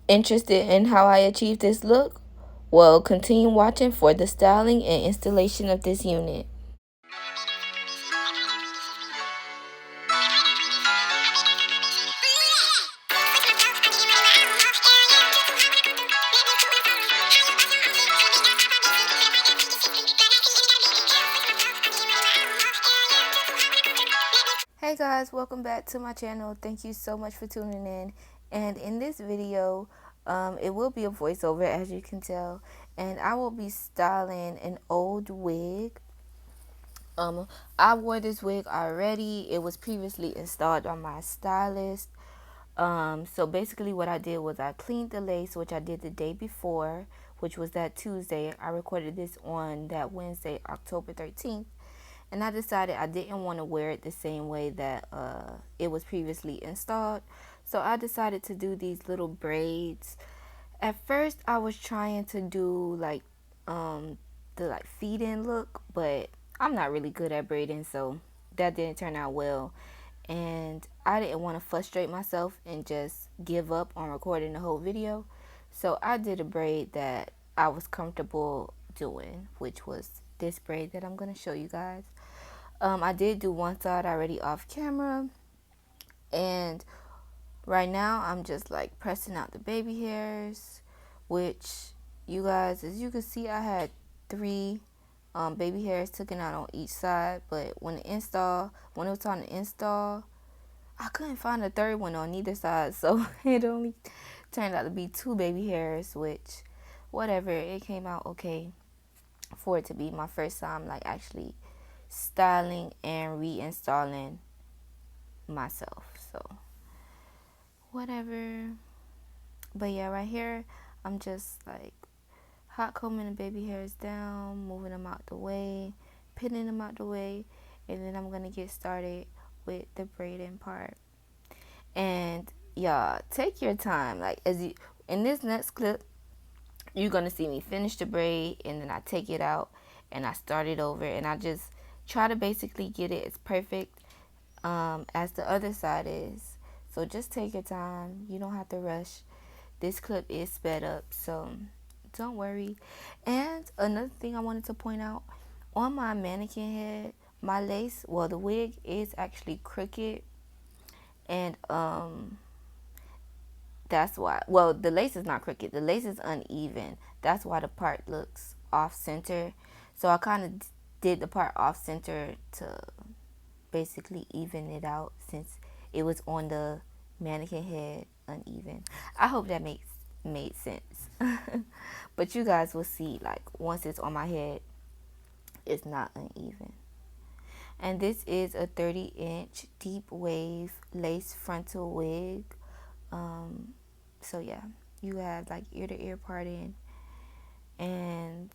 Interested in how I achieved this look? Well, continue watching for the styling and installation of this unit. Hey guys, welcome back to my channel. Thank you so much for tuning in. And in this video, it will be a voiceover, as you can tell, and I will be styling an old wig. I wore this wig already. It was previously installed on my stylist. So basically what I did was I cleaned the lace, which I did the day before, which was that Tuesday. I recorded this on that Wednesday, October 13th. And I decided I didn't want to wear it the same way that it was previously installed. So I decided to do these little braids. At first I was trying to do like the like feed-in look, but I'm not really good at braiding, so that didn't turn out well. And I didn't want to frustrate myself and just give up on recording the whole video. So I did a braid that I was comfortable doing, which was this braid that I'm going to show you guys. I did do one side already off camera, and right now I'm just like pressing out the baby hairs, which you guys, as you can see, I had 3 baby hairs taken out on each side, but when it was time to install, I couldn't find a 3rd one on either side, so it only turned out to be 2 baby hairs, which whatever, it came out okay for it to be my first time like actually styling and reinstalling myself, so whatever. But yeah, right here I'm just like hot combing the baby hairs down, moving them out the way, pinning them out the way, and then I'm gonna get started with the braiding part. And y'all, take your time. Like, as you in this next clip, you're gonna see me finish the braid, and then I take it out and I start it over, and I just try to basically get it as perfect as the other side is. So just take your time. You don't have to rush. This clip is sped up, so don't worry. And another thing I wanted to point out, on my mannequin head, my lace, well, the wig is actually crooked, and that's why, well, the lace is not crooked, the lace is uneven. That's why the part looks off center. So I kind of did the part off center to basically even it out, since it was on the mannequin head uneven. I hope that made sense. But you guys will see, like, once it's on my head, it's not uneven. And this is a 30-inch deep wave lace frontal wig. So yeah, you have like ear to ear parting, and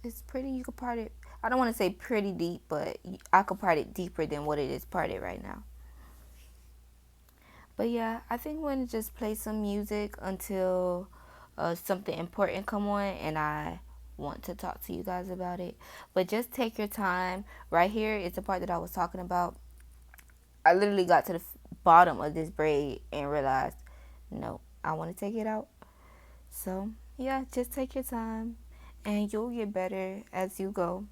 it's pretty. You could part it, I don't want to say pretty deep, but I could part it deeper than what it is parted right now. But yeah, I think we're going to just play some music until something important come on and I want to talk to you guys about it. But just take your time. Right here is the part that I was talking about. I literally got to the bottom of this braid and realized, no, I want to take it out. So yeah, just take your time and you'll get better as you go.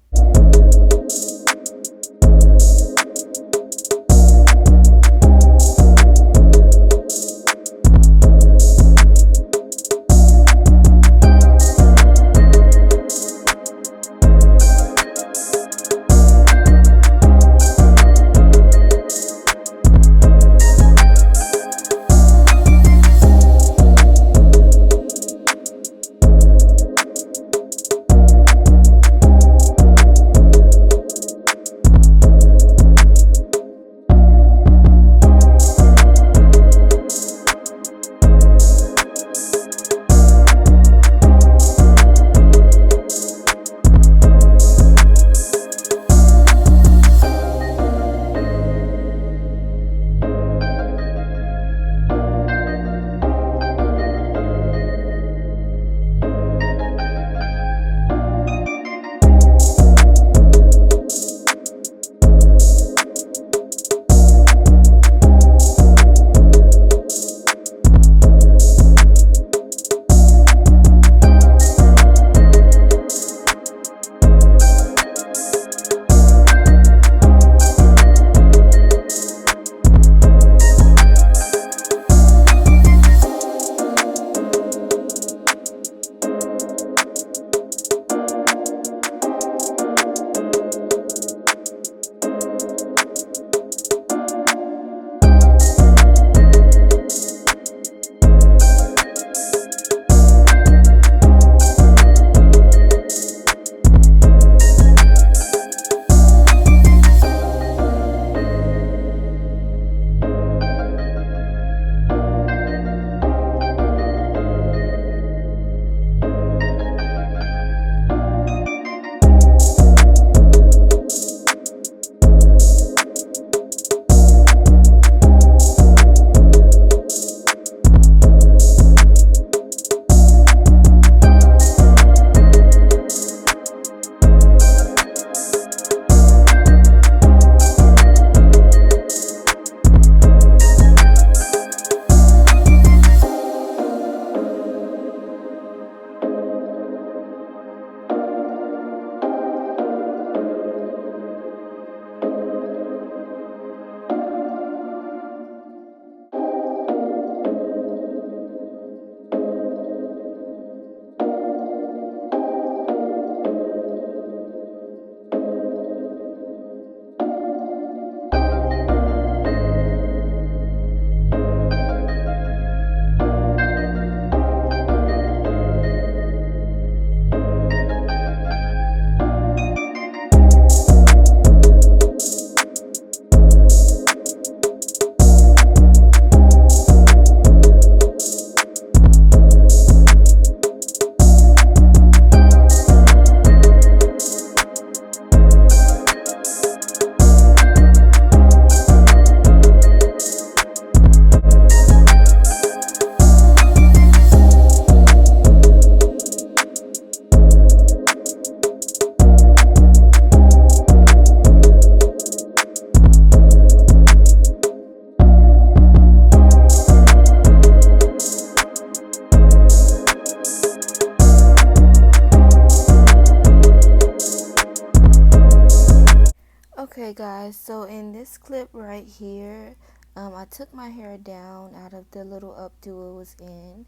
guys, so in this clip right here, I took my hair down out of the little updo it was in,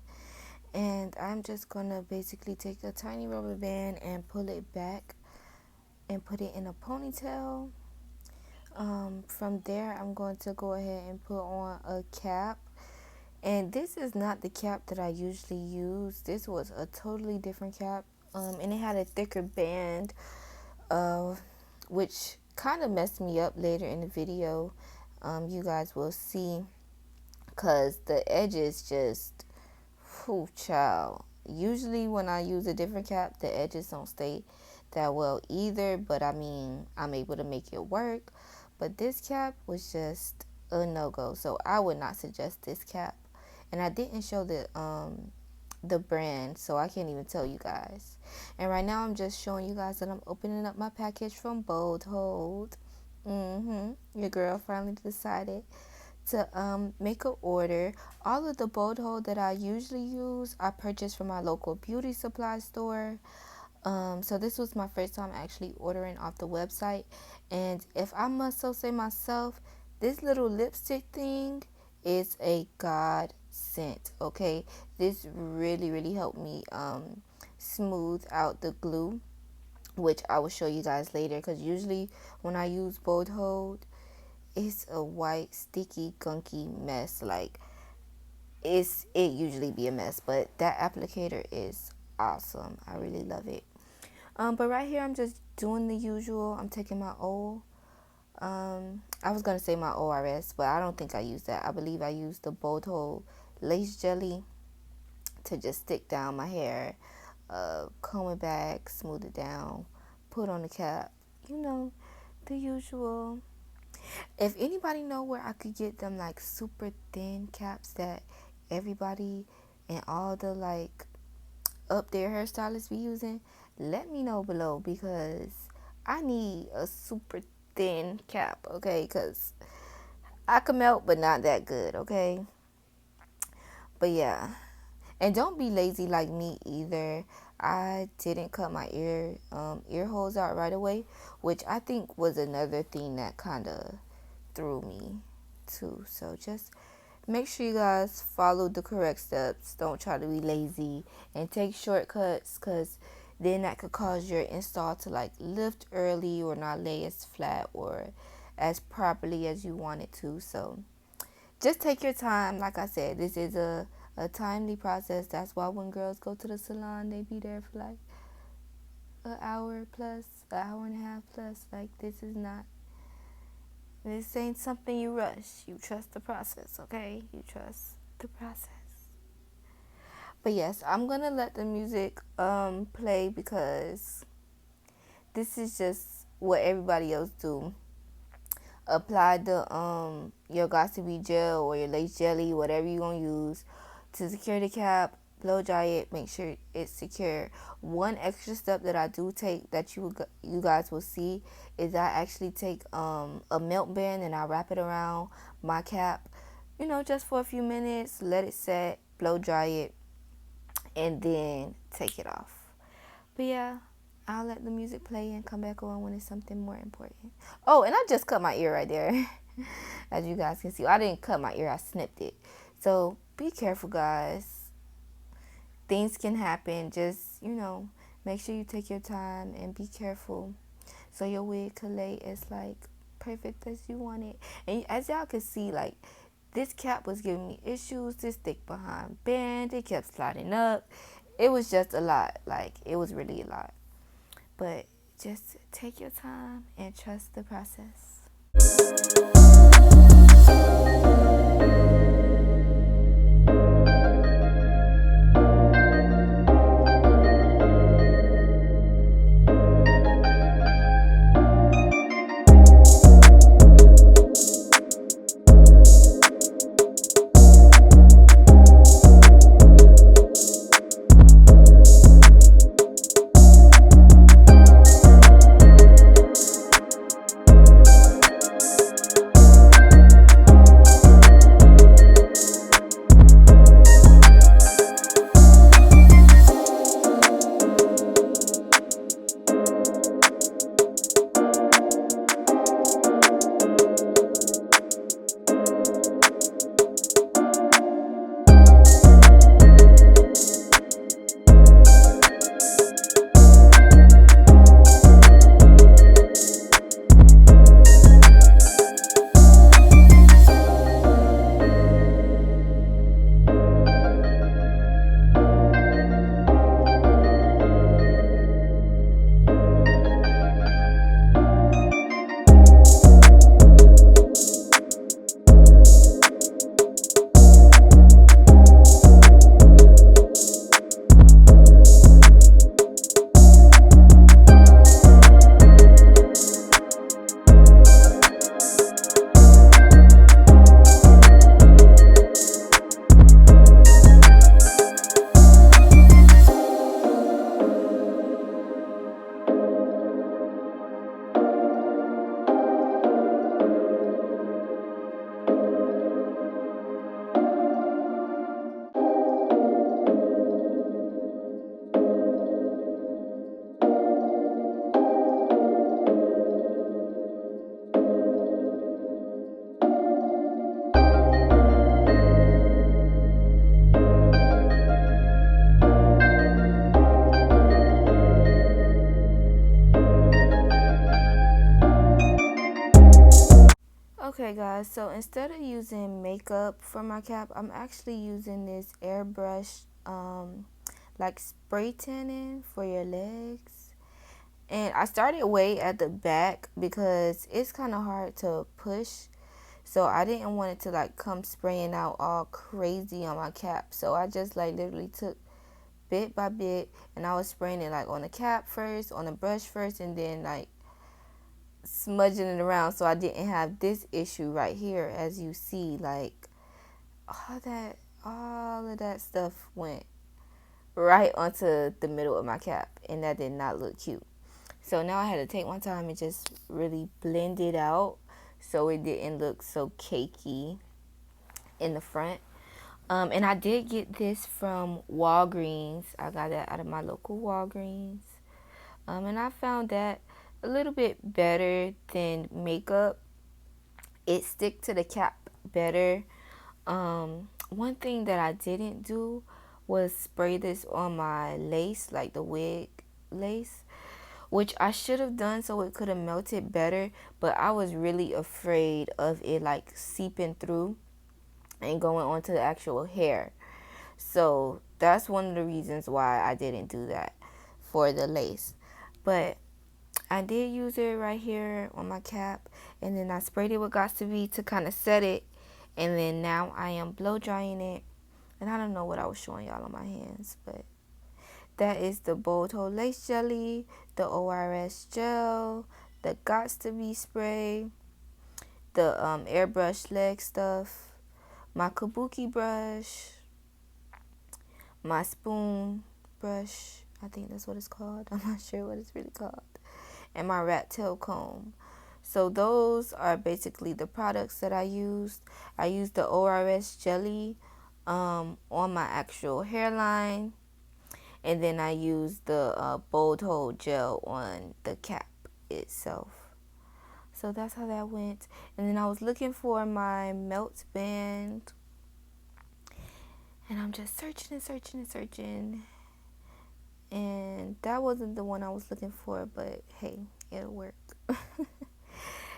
and I'm just gonna basically take a tiny rubber band and pull it back and put it in a ponytail. From there, I'm going to go ahead and put on a cap, and this is not the cap that I usually use. This was a totally different cap, and it had a thicker band, which kind of messed me up later in the video. You guys will see, because the edges just, whew, child. Usually when I use a different cap, the edges don't stay that well either, but I mean, I'm able to make it work. But this cap was just a no-go, so I would not suggest this cap. And I didn't show the brand, so I can't even tell you guys. And right now I'm just showing you guys that I'm opening up my package from boldhold. Your girl finally decided to make an order. All of the boldhold that I usually use, I purchased from my local beauty supply store. So this was my first time actually ordering off the website. And if I must so say myself, this little lipstick thing is a godsend, okay? This really helped me smooth out the glue, which I will show you guys later, because usually when I use boldhold, it's a white, sticky, gunky mess. Like, it usually be a mess, but that applicator is awesome. I really love it. But right here, I'm just doing the usual. I'm taking my I was going to say my ORS, but I don't think I used that. I believe I used the boldhold lace jelly to just stick down my hair, comb it back, smooth it down, put on the cap, you know, the usual. If anybody know where I could get them like super thin caps that everybody and all the like up there hairstylists be using, let me know below, because I need a super thin cap, okay? Because I can melt, but not that good, okay? But yeah, and don't be lazy like me either. I didn't cut my ear holes out right away, which I think was another thing that kind of threw me too. So just make sure you guys follow the correct steps. Don't try to be lazy and take shortcuts, because then that could cause your install to like lift early or not lay as flat or as properly as you want it to. So just take your time. Like I said, this is a timely process. That's why when girls go to the salon, they be there for like an hour plus, an hour and a half plus. Like, this ain't something you rush. You trust the process, okay? You trust the process. But yes, I'm gonna let the music play, because this is just what everybody else do. Apply the your Got2b gel or your lace jelly, whatever you gonna use, to secure the cap. Blow dry it, make sure it's secure. One extra step that I do take that you guys will see is I actually take a melt band and I wrap it around my cap, you know, just for a few minutes, let it set, blow dry it, and then take it off. But yeah, I'll let the music play and come back on when it's something more important. Oh, and I just cut my ear right there. As you guys can see, I didn't cut my ear, I snipped it. So be careful, guys. Things can happen. Just, you know, make sure you take your time and be careful, so your wig can lay as like perfect as you want it. And as y'all can see, like, this cap was giving me issues. This thick behind band, it kept sliding up. It was just a lot. Like, it was really a lot. But just take your time and trust the process. Okay guys, so instead of using makeup for my cap, I'm actually using this airbrush like spray tanning for your legs. And I started way at the back because it's kind of hard to push, so I didn't want it to like come spraying out all crazy on my cap. So I just like literally took bit by bit, and I was spraying it like on the cap first, on the brush first, and then like smudging it around, so I didn't have this issue right here. As you see, like all of that stuff went right onto the middle of my cap, and that did not look cute. So now I had to take my time and just really blend it out so it didn't look so cakey in the front. And I did get this from Walgreens. I got that out of my local Walgreens. And I found that a little bit better than makeup. It stick to the cap better. One thing that I didn't do was spray this on my lace, like the wig lace, which I should have done so it could have melted better, but I was really afraid of it like seeping through and going onto the actual hair. So that's one of the reasons why I didn't do that for the lace. But I did use it right here on my cap, and then I sprayed it with Got2b to kind of set it, and then now I am blow drying it. And I don't know what I was showing y'all on my hands, but that is the boldhold lace jelly, the ORS gel, the Got2b spray, the airbrush leg stuff, my kabuki brush, my spoon brush, I think that's what it's called, I'm not sure what it's really called, and my rat tail comb. So those are basically the products that I used. I used the ORS jelly on my actual hairline, and then I used the boldhold gel on the cap itself. So that's how that went. And then I was looking for my melt band, and I'm just searching and searching and searching, and that wasn't the one I was looking for, but hey, it'll work.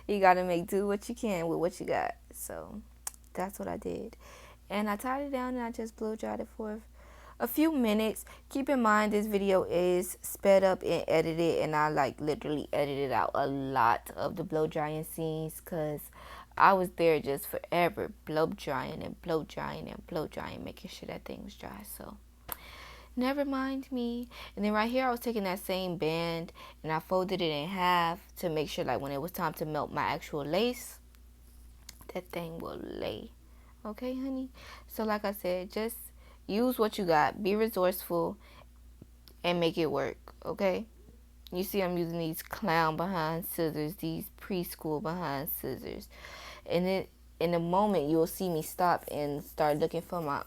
You gotta make do what you can with what you got. So that's what I did, and I tied it down and I just blow dried it for a few minutes. Keep in mind this video is sped up and edited, and I like literally edited out a lot of the blow drying scenes because I was there just forever blow drying and blow drying and blow drying, making sure that thing was dry. So never mind me. And then right here I was taking that same band and I folded it in half to make sure like when it was time to melt my actual lace, that thing will lay. Okay, honey? So like I said, just use what you got, be resourceful, and make it work, okay? You see I'm using these clown behind scissors, these preschool behind scissors. And then in a moment you'll see me stop and start looking for my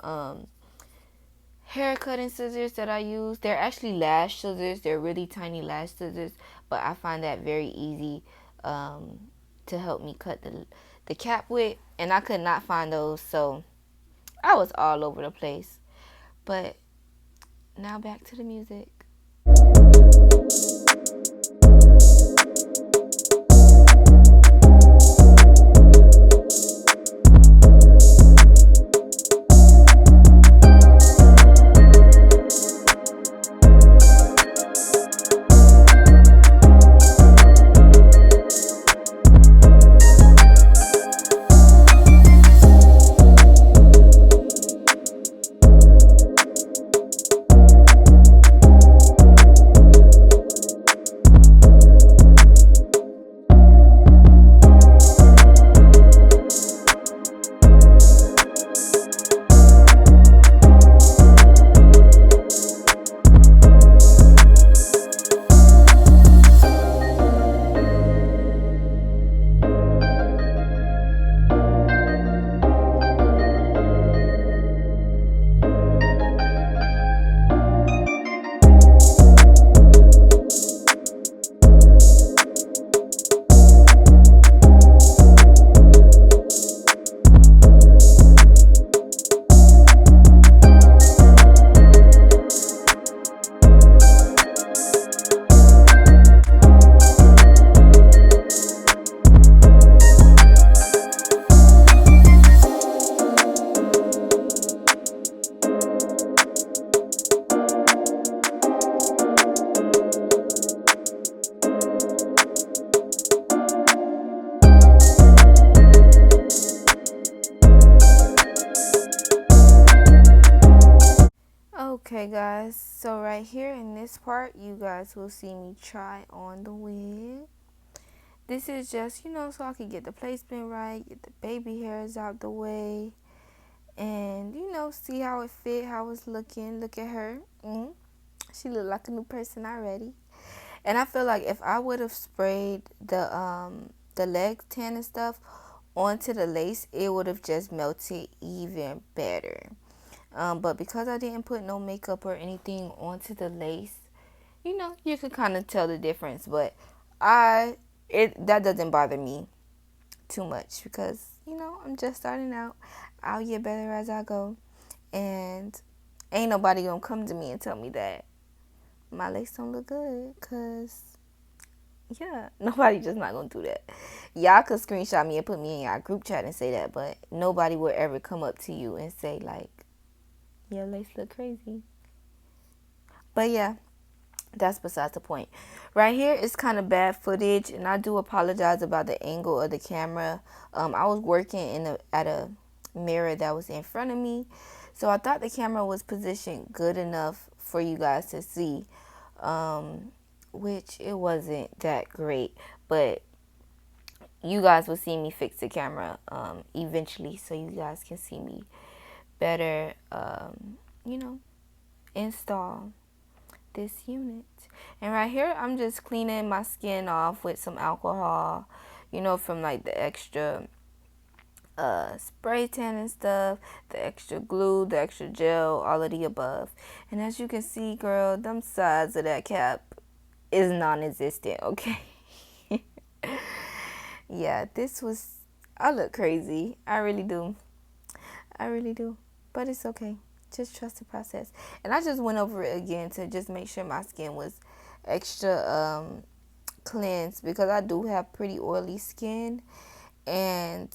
hair cutting scissors that I use. They're actually lash scissors. They're really tiny lash scissors, but I find that very easy to help me cut the cap with, and I could not find those, so I was all over the place. But now back to the music. Okay guys, so right here in this part, you guys will see me try on the wig. This is just, so I can get the placement right, get the baby hairs out the way, and, see how it fit, how it's looking. Look at her. She look like a new person already. And I feel like if I would have sprayed the leg tan and stuff onto the lace, it would have just melted even better. But because I didn't put no makeup or anything onto the lace, you can kind of tell the difference. But that doesn't bother me too much because, I'm just starting out. I'll get better as I go. And ain't nobody gonna come to me and tell me that my lace don't look good, because, yeah, nobody just not gonna do that. Y'all could screenshot me and put me in y'all group chat and say that, but nobody will ever come up to you and say, like, your lace look crazy. But yeah, that's besides the point. Right here is kind of bad footage, and I do apologize about the angle of the camera. I was working at a mirror that was in front of me, so I thought the camera was positioned good enough for you guys to see, which it wasn't that great, but you guys will see me fix the camera eventually, so you guys can see me better, install this unit. And right here, I'm just cleaning my skin off with some alcohol, from like the extra spray tan and stuff, the extra glue, the extra gel, all of the above. And as you can see, girl, them sides of that cap is non-existent, okay? Yeah, I look crazy. I really do. But it's okay. Just trust the process. And I just went over it again to just make sure my skin was extra cleansed, because I do have pretty oily skin. And,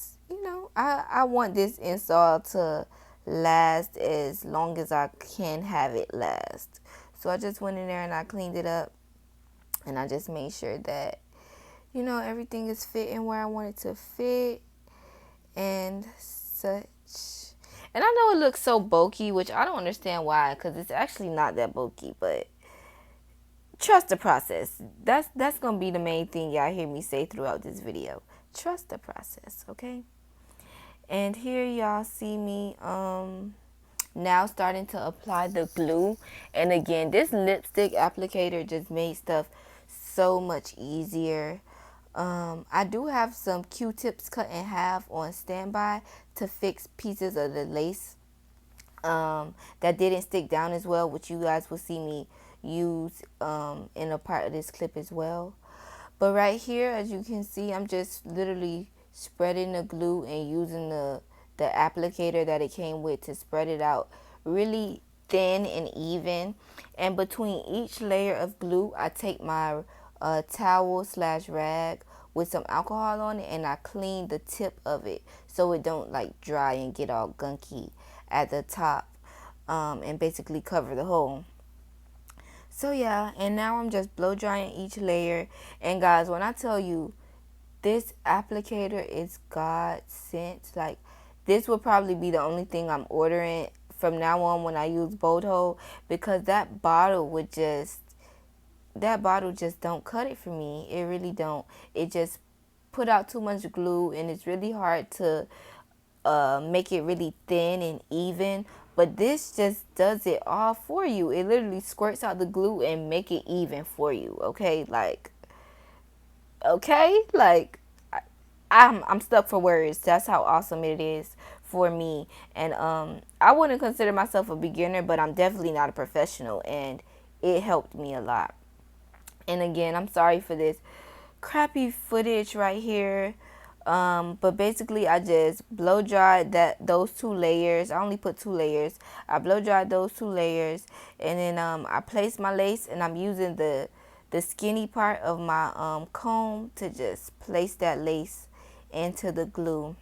I want this install to last as long as I can have it last. So I just went in there and I cleaned it up. And I just made sure that, everything is fitting where I want it to fit and such. And I know it looks so bulky, which I don't understand why, because it's actually not that bulky, but trust the process. That's going to be the main thing y'all hear me say throughout this video. Trust the process, okay? And here y'all see me now starting to apply the glue. And again, this lipstick applicator just made stuff so much easier. I do have some Q-tips cut in half on standby to fix pieces of the lace that didn't stick down as well, which you guys will see me use in a part of this clip as well. But right here, as you can see, I'm just literally spreading the glue and using the applicator that it came with to spread it out really thin and even. And between each layer of glue, I take my towel/rag with some alcohol on it, and I clean the tip of it so it don't like dry and get all gunky at the top, and basically cover the hole. So yeah, and now I'm just blow drying each layer. And guys, when I tell you this applicator is God sent, like, this will probably be the only thing I'm ordering from now on when I use boldhold, because that bottle just don't cut it for me. It really don't. It just put out too much glue, and it's really hard to make it really thin and even. But this just does it all for you. It literally squirts out the glue and make it even for you. Okay, like, I'm stuck for words. That's how awesome it is for me. And I wouldn't consider myself a beginner, but I'm definitely not a professional, and it helped me a lot. And again, I'm sorry for this crappy footage right here. But basically, I just blow dried those 2 layers. I only put 2 layers. I blow dried those 2 layers, and then I place my lace, and I'm using the skinny part of my comb to just place that lace into the glue.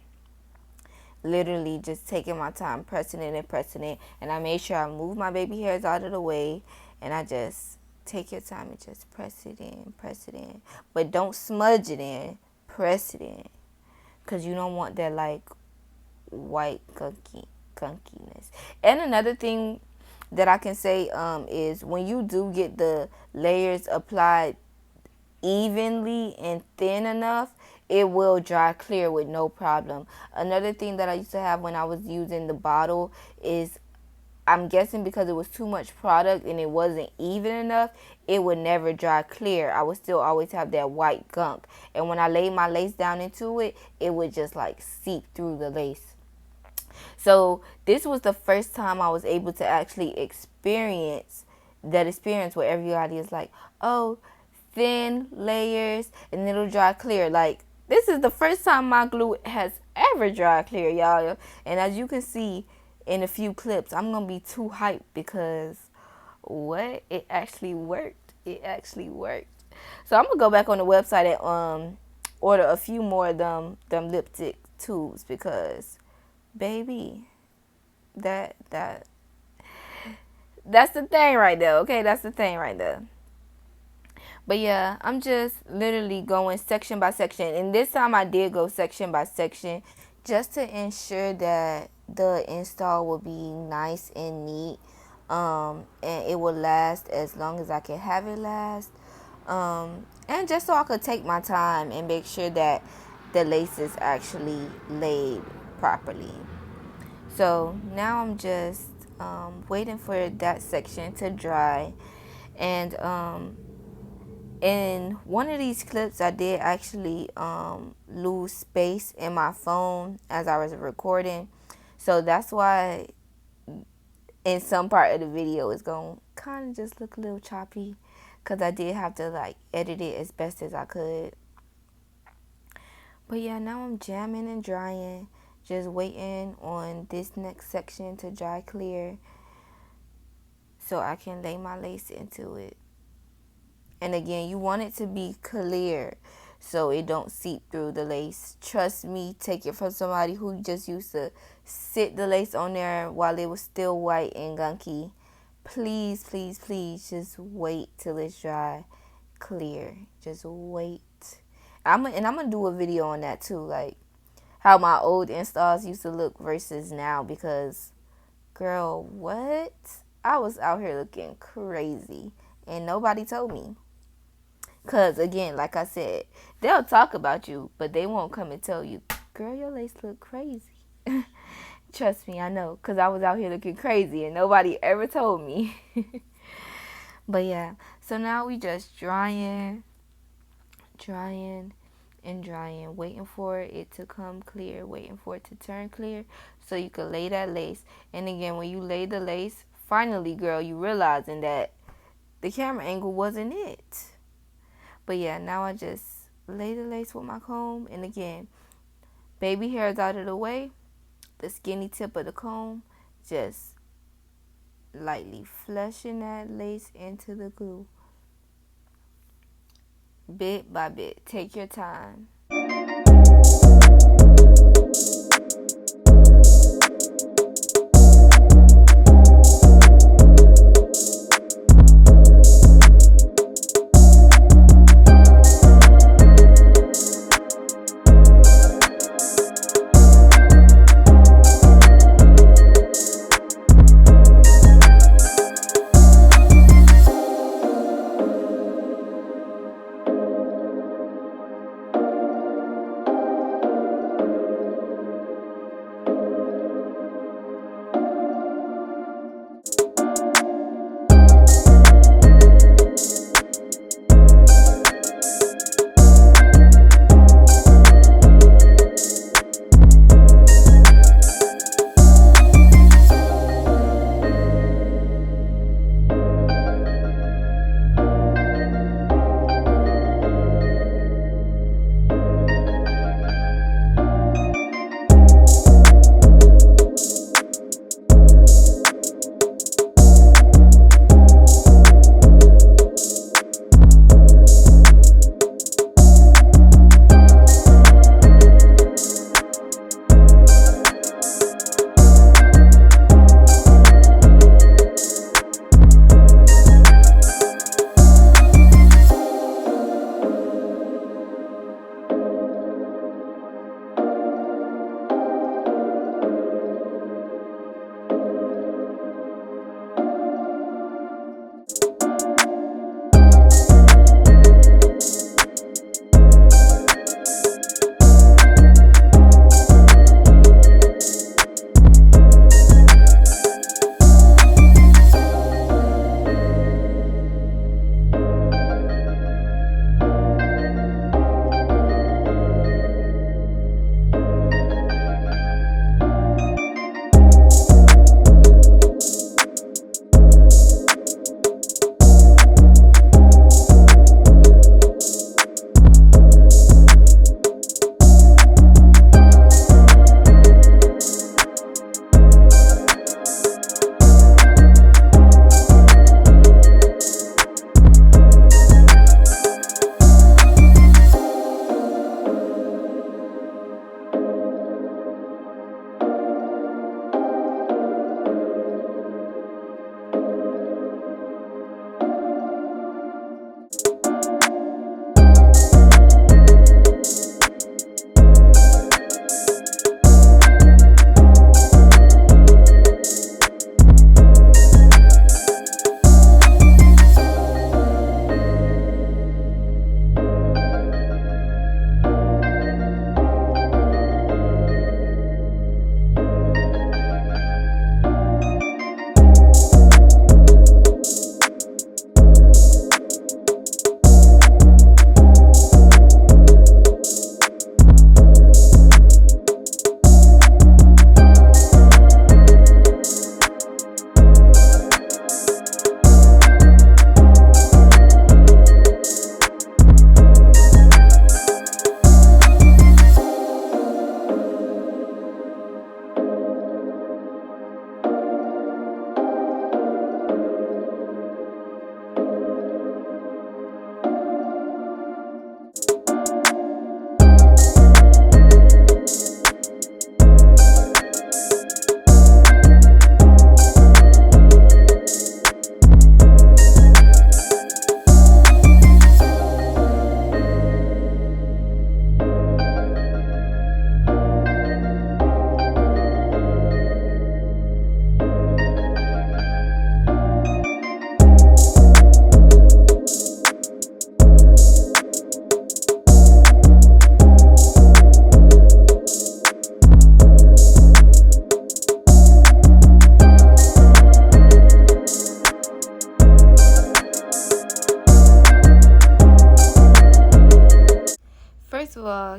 Literally just taking my time, pressing it, and I made sure I move my baby hairs out of the way, and I just take your time and just press it in, but don't smudge it in. Press it in, because you don't want that like white gunkiness. And another thing that I can say is when you do get the layers applied evenly and thin enough, it will dry clear with no problem. Another thing that I used to have when I was using the bottle is, I'm guessing because it was too much product and it wasn't even enough, it would never dry clear. I would still always have that white gunk. And when I laid my lace down into it, it would just like seep through the lace. So this was the first time I was able to actually experience that experience where everybody is like, oh, thin layers and it'll dry clear. Like, this is the first time my glue has ever dried clear, y'all. And as you can see in a few clips, I'm gonna be too hyped because what? It actually worked. It actually worked. So I'm gonna go back on the website and order a few more of them lipstick tubes because baby, that's the thing right there, okay? That's the thing right there. But yeah, I'm just literally going section by section. And this time I did go section by section just to ensure that the install will be nice and neat. And it will last as long as I can have it last. And just so I could take my time and make sure that the lace is actually laid properly. So now I'm just waiting for that section to dry. And in one of these clips, I did actually lose space in my phone as I was recording. So that's why in some part of the video it's going to kind of just look a little choppy because I did have to like edit it as best as I could. But yeah, now I'm jamming and drying, just waiting on this next section to dry clear so I can lay my lace into it. And again, you want it to be clear so it don't seep through the lace. Trust me, take it from somebody who just used to sit the lace on there while it was still white and gunky. Please, please, please just wait till it's dry clear. Just wait. I'm gonna do a video on that too, like how my old installs used to look versus now, because girl, what? I was out here looking crazy and nobody told me. Because, again, like I said, they'll talk about you, but they won't come and tell you, girl, your lace look crazy. Trust me, I know, because I was out here looking crazy and nobody ever told me. But, yeah, so now we just drying, and drying, waiting for it to come clear, waiting for it to turn clear so you can lay that lace. And, again, when you lay the lace, finally, girl, you realizing that the camera angle wasn't it. But yeah, now I just lay the lace with my comb. And again, baby hairs out of the way. The skinny tip of the comb. Just lightly flushing that lace into the glue. Bit by bit. Take your time.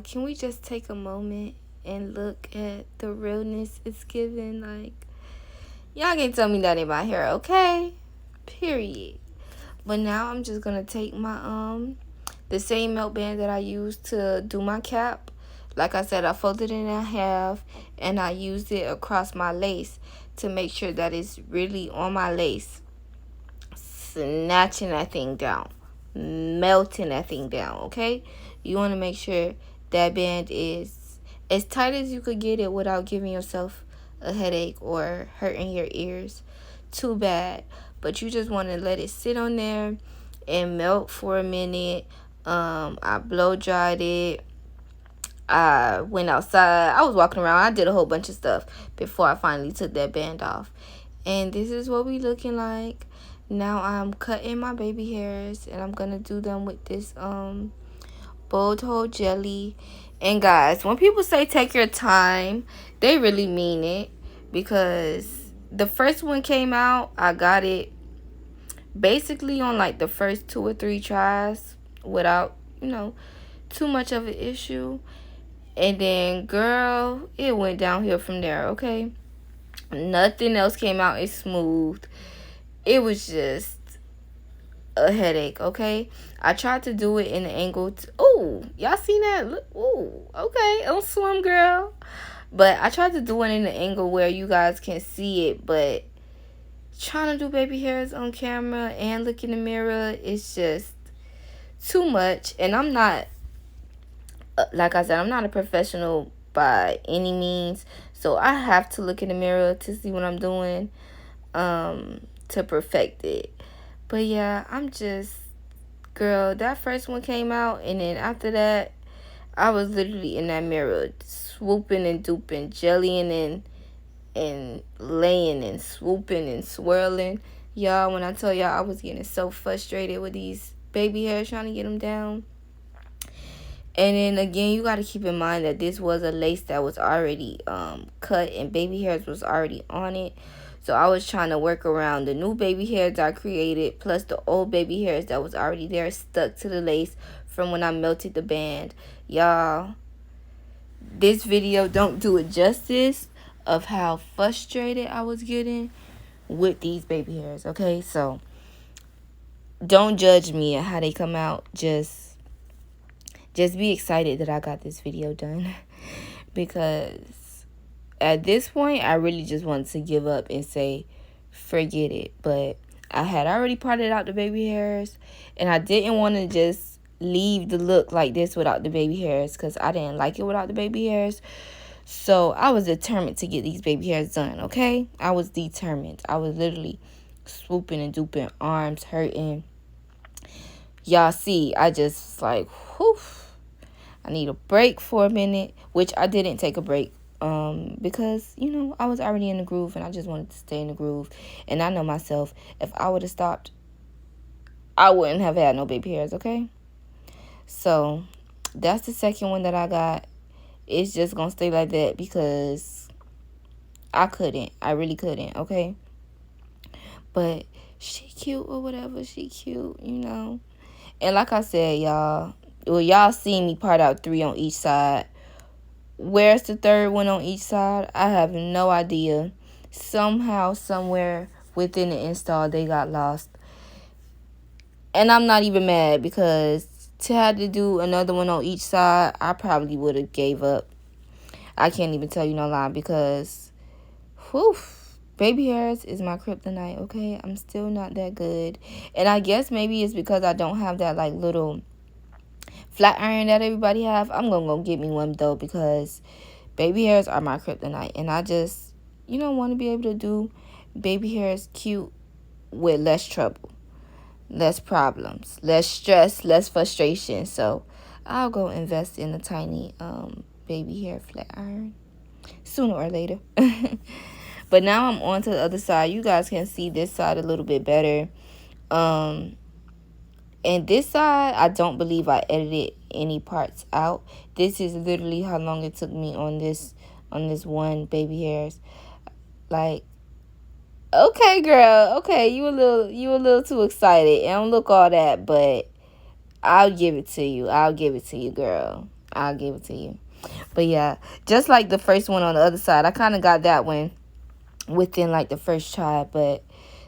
can we just take a moment and look at the realness it's given? Like, y'all can't tell me that in my hair, okay? Period. But now I'm just gonna take my the same melt band that I used to do my cap. Like I said, I folded it in half and I used it across my lace to make sure that it's really on my lace. Snatching that thing down, melting that thing down, okay? You want to make sure that band is as tight as you could get it without giving yourself a headache or hurting your ears too bad. But you just want to let it sit on there and melt for a minute. I blow dried it. I went outside. I was walking around. I did a whole bunch of stuff before I finally took that band off. And this is what we looking like. Now I'm cutting my baby hairs and I'm gonna do them with this boldhold jelly. And guys, when people say take your time, they really mean it, because the first one came out, I got it basically on like the first 2 or 3 tries without, too much of an issue. And then, girl, it went downhill from there, okay? Nothing else came out as smooth. It was just a headache, okay? I tried to do it in an angle. Oh, y'all seen that? Look, ooh, okay. Don't swim, girl. But I tried to do it in an angle where you guys can see it. But trying to do baby hairs on camera and look in the mirror is just too much. And I'm not, like I said, I'm not a professional by any means. So I have to look in the mirror to see what I'm doing to perfect it. But yeah, I'm just, girl, that first one came out, and then after that, I was literally in that mirror swooping and duping, jellying and laying and swooping and swirling. Y'all, when I tell y'all I was getting so frustrated with these baby hairs, trying to get them down. And then again, you got to keep in mind that this was a lace that was already cut and baby hairs was already on it. So I was trying to work around the new baby hairs I created plus the old baby hairs that was already there stuck to the lace from when I melted the band. Y'all, this video don't do it justice of how frustrated I was getting with these baby hairs, okay? So don't judge me at how they come out. Just be excited that I got this video done, because at this point, I really just wanted to give up and say, forget it. But I had already parted out the baby hairs, and I didn't want to just leave the look like this without the baby hairs, because I didn't like it without the baby hairs. So I was determined to get these baby hairs done, okay? I was determined. I was literally swooping and duping, arms hurting. Y'all see, I just like, whew. I need a break for a minute, which I didn't take a break because, I was already in the groove and I just wanted to stay in the groove. And I know myself, if I would have stopped, I wouldn't have had no baby hairs, okay? So that's the second one that I got. It's just going to stay like that because I couldn't. I really couldn't, okay? But she cute or whatever. She cute, And like I said, y'all seen me part out 3 on each side. Where's the third one on each side? I have no idea. Somehow, somewhere within the install, they got lost. And I'm not even mad, because to have to do another one on each side, I probably would have gave up. I can't even tell you no lie, because whew, baby hairs is my kryptonite, okay? I'm still not that good. And I guess maybe it's because I don't have that like little flat iron that everybody have. I'm gonna go get me one though, because baby hairs are my kryptonite, and I just want to be able to do baby hairs cute with less trouble, less problems, less stress, less frustration. So I'll go invest in a tiny baby hair flat iron sooner or later. But now I'm on to the other side. You guys can see this side a little bit better. And this side, I don't believe I edited any parts out. This is literally how long it took me on this one baby hairs. Like, okay, girl, okay, you a little too excited. And don't look all that, but I'll give it to you. I'll give it to you, girl. I'll give it to you. But yeah, just like the first one on the other side, I kind of got that one within like the first try, but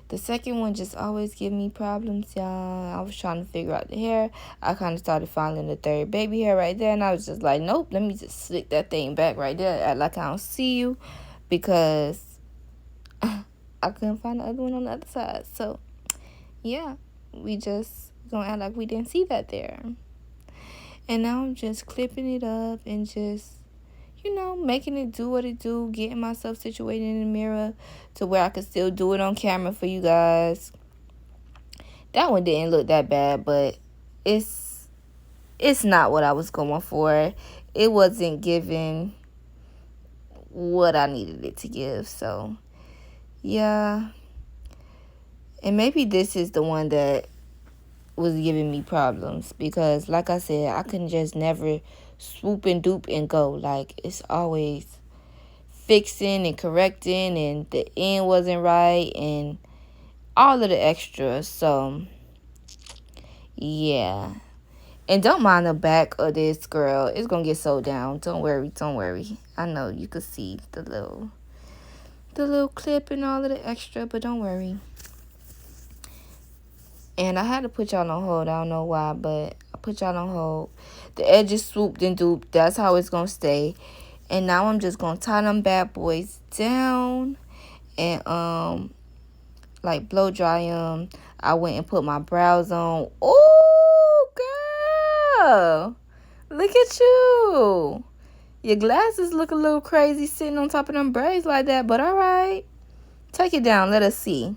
the second one just always give me problems, y'all. I was trying to figure out the hair. I kind of started finding the third baby hair right there, and I was just like, nope, let me just slick that thing back right there, act like I don't see you, because I couldn't find the other one on the other side. So yeah, we just gonna act like we didn't see that there. And now I'm just clipping it up and just, you know, making it do what it do, getting myself situated in the mirror to where I could still do it on camera for you guys. That one didn't look that bad, but it's not what I was going for. It wasn't giving what I needed it to give. So yeah, and maybe this is the one that was giving me problems, because like I said, I can just never swoop and dupe and go. Like, it's always fixing and correcting, and the end wasn't right and all of the extras. So yeah, and don't mind the back of this, girl. It's gonna get sewed down. Don't worry, don't worry. I know you could see the little clip and all of the extra, but don't worry. And I had to put y'all on hold. I don't know why, but I put y'all on hold. The edges swooped and duped. That's how it's going to stay. And now I'm just going to tie them bad boys down and, like, blow dry them. I went and put my brows on. Oh, girl. Look at you. Your glasses look a little crazy sitting on top of them braids like that, but all right. Take it down. Let us see.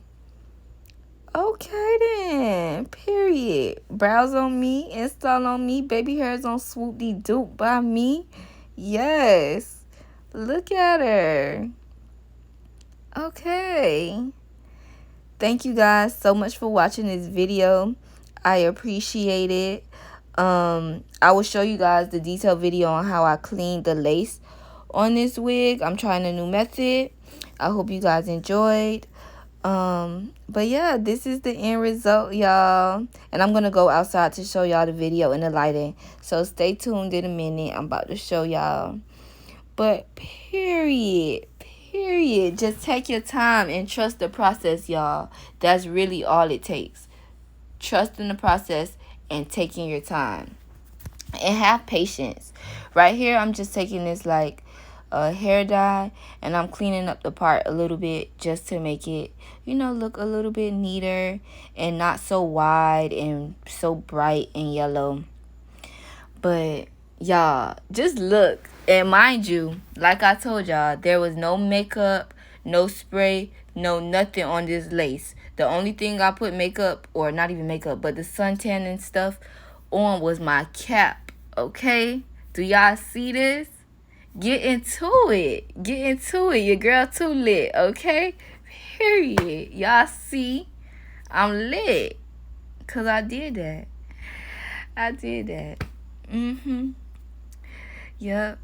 Okay then, period. Brows on me, install on me, baby hairs on swoop de dupe by me. Yes, look at her. Okay, thank you guys so much for watching this video. I appreciate it. I will show you guys the detailed video on how I cleaned the lace on this wig. I'm trying a new method. I hope you guys enjoyed. But yeah, this is the end result, y'all, and I'm gonna go outside to show y'all the video and the lighting, so stay tuned in a minute. I'm about to show y'all. But period, just take your time and trust the process, y'all. That's really all it takes. Trusting the process and taking your time and have patience. Right here, I'm just taking this like hair dye, and I'm cleaning up the part a little bit just to make it, you know, look a little bit neater and not so wide and so bright and yellow. But y'all, just look. And mind you, like I told y'all, there was no makeup, no spray, no nothing on this lace. The only thing I put makeup, or not even makeup, but the suntan and stuff on was my cap. Okay, do y'all see this? Get into it. Get into it. Your girl too lit, okay? Period. Y'all see? I'm lit. Because I did that. I did that. Yep.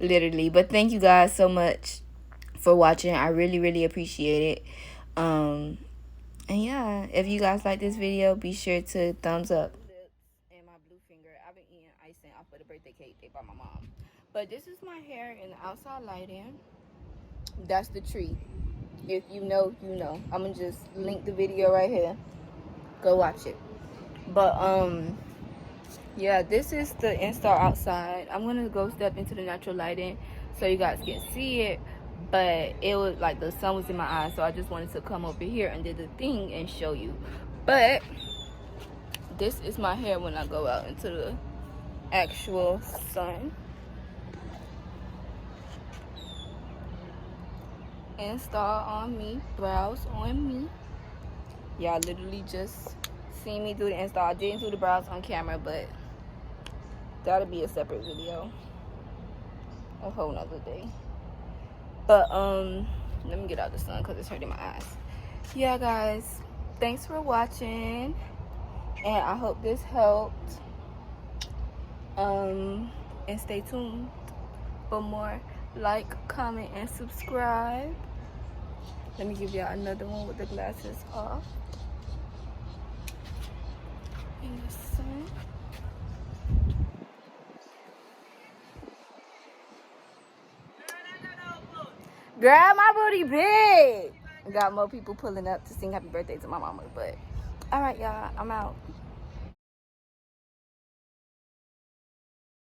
Literally. But thank you guys so much for watching. I really appreciate it. And yeah, if you guys like this video, be sure to thumbs up. And my blue finger, I've been eating icing off of the birthday cake they bought my mom. But this is my hair in the outside lighting. That's the tree. If you know, you know. I'm gonna just link the video right here. Go watch it. But yeah, this is the install outside. I'm gonna go step into the natural lighting so you guys can see it. But it was like the sun was in my eyes, so I just wanted to come over here and do the thing and show you. But this is my hair when I go out into the actual sun. Install on me, brows on me. Y'all literally just see me do the install. I didn't do the brows on camera, but that'll be a separate video, a whole nother day. But let me get out the sun because it's hurting my eyes. Yeah, guys, thanks for watching, and I hope this helped. And stay tuned for more. Like, comment, and subscribe. Let me give y'all another one with the glasses off in the sun. Girl, my booty big. Got more people pulling up to sing happy birthday to my mama. But all right, y'all, I'm out.